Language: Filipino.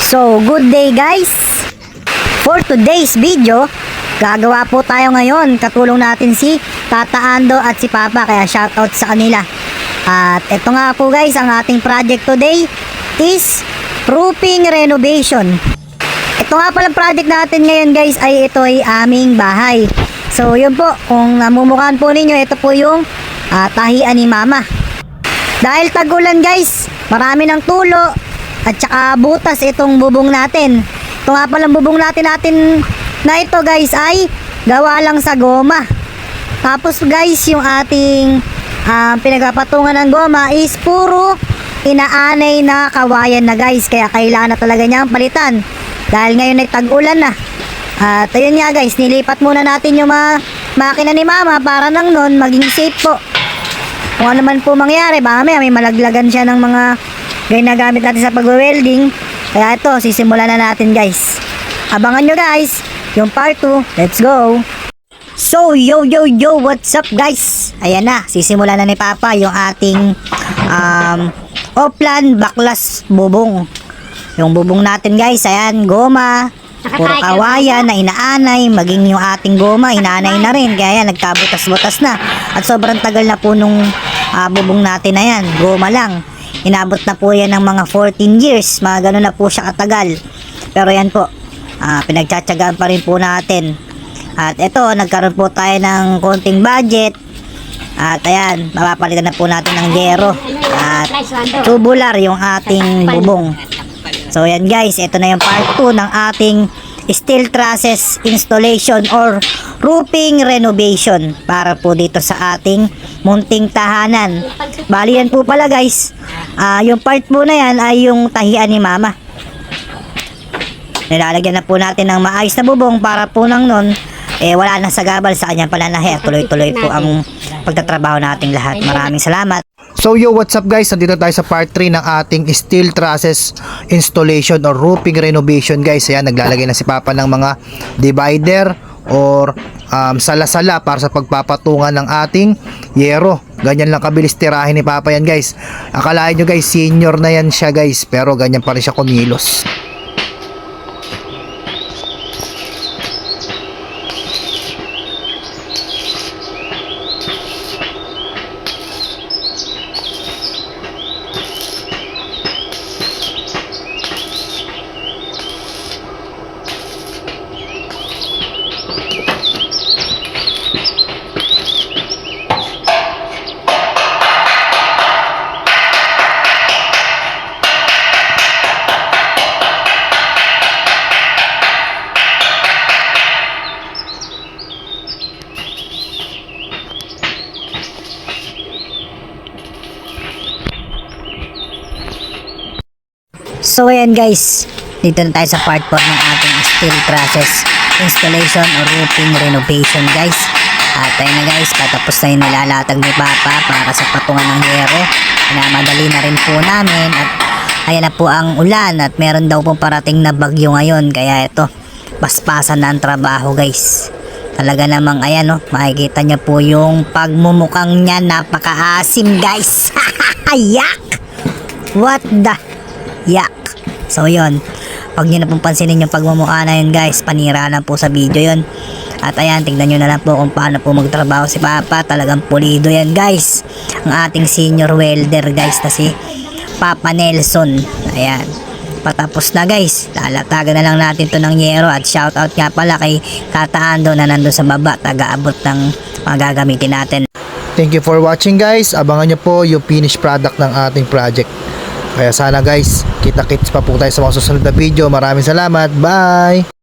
So, good day guys! For today's video, gagawa po tayo ngayon. Katulong natin si Tata Ando at si Papa, kaya shoutout sa kanila. At ito nga po guys, ang ating project today is roofing renovation. Ito nga palang project natin ngayon guys, ay ito ay aming bahay. So yun po, kung namumukhaan po ninyo, ito po yung tahian ni Mama. Dahil tag-ulan guys, marami ng tulo at saka butas itong bubong natin. Ito nga palang bubong natin na ito guys ay gawa lang sa goma. Tapos guys, yung ating pinagpapatungan ng goma is puro inaanay na kawayan na guys. Kaya kailangan na talaga niyang palitan. Dahil ngayon ay tag-ulan na. At ayun nga guys, nilipat muna natin yung makina ni Mama para nang nun maging safe po. Kung ano man po mangyari, mamaya may malaglagan siya ng mga ginagamit natin sa pag-welding. Kaya ito, sisimulan na natin guys. Abangan nyo guys yung part 2. Let's go! So, yo, what's up guys? Ayan na, sisimulan na ni Papa yung ating Oplan Baklas bubong. Yung bubong natin guys, ayan, goma, puro kawayan na inaanay, maging yung ating goma, inaanay na rin. Kaya yan, nagkabutas-butas na. At sobrang tagal na po nung bubong natin na yan, goma lang. Inabot na po yan ng mga 14 years, mga ganun na po siya katagal. Pero yan po, pinagtsatsagaan pa rin po natin. At ito, nagkaroon po tayo ng konting budget. At ayan, mapapalitan na po natin ng gero. At tubular yung ating bubong. So yan guys, ito na yung part 2 ng ating steel trusses installation or roofing renovation para po dito sa ating munting tahanan. Bali yan po pala guys, yung part po na yan ay yung tahian ni Mama. Nilalagyan na po natin ng maayos na bubong para po nang nun wala na sagabal sa kanyang pananahi at tuloy-tuloy po ang pagtatrabaho nating lahat. Maraming salamat. So yo, what's up guys? Nandito tayo sa part 3 ng ating steel trusses installation or roofing renovation guys. Ayan, naglalagay na si Papa ng mga divider or sala-sala para sa pagpapatungan ng ating yero. Ganyan lang kabilis tirahin ni Papa yan guys. Akalain nyo guys, senior na yan siya guys, pero ganyan pa rin siya kumilos. So ayan guys, dito na tayo sa part 4 ng ating steel trusses installation or roofing renovation guys. At ayun na guys, patapos na yung nilalatag ni Papa para sa patungan ng yero. Pinamadali na rin po namin at ayan na po ang ulan at meron daw pong parating na bagyo ngayon. Kaya ito, paspasan na ang trabaho guys. Talaga namang ayan makikita niya po yung pagmumukhang niya, napakaasim guys. Yak! What the yak! So yun, pag nyo na pong pansinin yung pagmumukha na yun guys, panira lang po sa video yun. At ayan, tingnan nyo na lang po kung paano po magtrabaho si Papa. Talagang pulido yan guys, ang ating senior welder guys na si Papa Nelson. Ayan, patapos na guys, lalatagan na lang natin to ng yero. At shoutout nga pala kay Tata Ando na nandun sa baba, taga-abot ng mga gagamitin natin. Thank you for watching guys. Abangan nyo po yung finished product ng ating project. Kaya sana guys, kita-kits pa po tayo sa mga susunod na video. Maraming salamat. Bye!